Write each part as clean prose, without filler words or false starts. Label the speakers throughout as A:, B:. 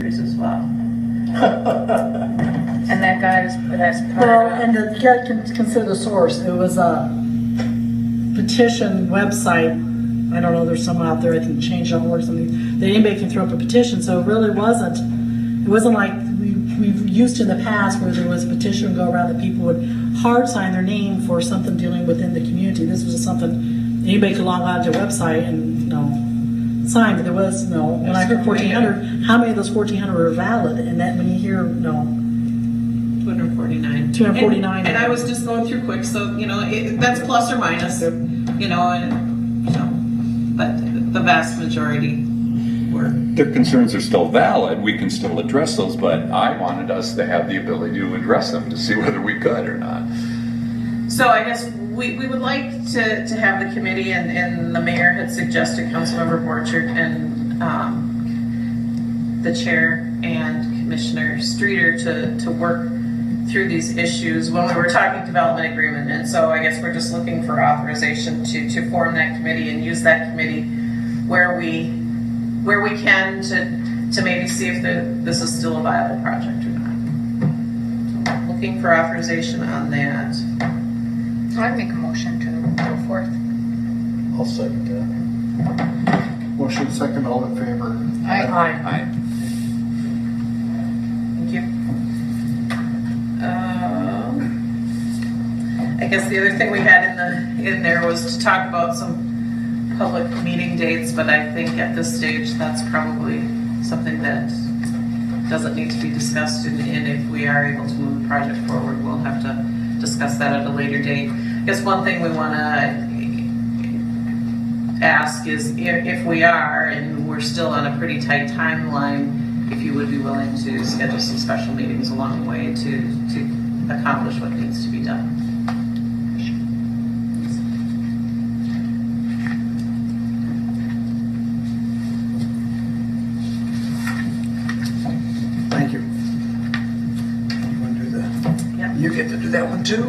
A: as well. And that's part
B: Well,
A: of
B: and you got to consider the source. It was a petition website. I don't know, there's someone out there, I think change.org or something, that anybody can throw up a petition. So it really wasn't, like we've used in the past where there was a petition go around that people would hard sign their name for something dealing within the community. This was just something anybody could log on to a website and, sign, but there was when I heard 1,400, how many of those 1,400 were valid? And then when you hear,
C: 249.
B: 249.
C: And I was just going through quick, so, that's plus or minus, but the vast majority were.
D: Their concerns are still valid. We can still address those, but I wanted us to have the ability to address them to see whether we could or not.
C: So I guess we would like to have the committee, and the mayor had suggested Councilmember Borchert and the chair and Commissioner Streeter to work through these issues when we were talking development agreement. And so I guess we're just looking for authorization to form that committee and use that committee where we can to maybe see if this is still a viable project or not. Looking for authorization on that.
A: I'd make a motion to go forth.
E: I'll second that. Motion second, all in favor?
A: Aye.
C: Thank you. I guess the other thing we had in there was to talk about some public meeting dates, but I think at this stage that's probably something that doesn't need to be discussed, and if we are able to move the project forward, we'll have to discuss that at a later date. I guess one thing we want to ask is if we are, and we're still on a pretty tight timeline, if you would be willing to schedule some special meetings along the way to accomplish what needs to be done.
E: Thank you. You want to do that?
C: Yep.
E: You get to do that one too.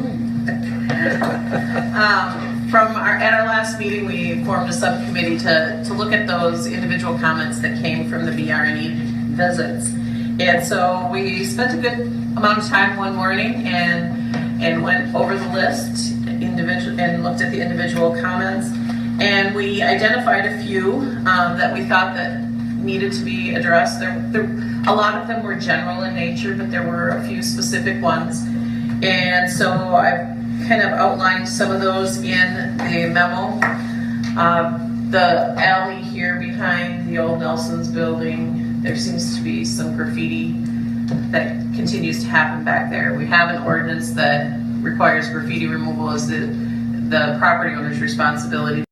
C: At our last meeting, we formed a subcommittee to look at those individual comments that came from the BRNE visits. And so we spent a good amount of time one morning and went over the list and looked at the individual comments. And we identified a few that we thought that needed to be addressed. A lot of them were general in nature, but there were a few specific ones. And so I've kind of outlined some of those in the memo. The alley here behind the old Nelson's building, there seems to be some graffiti that continues to happen back there. We have an ordinance that requires graffiti removal as the property owner's responsibility.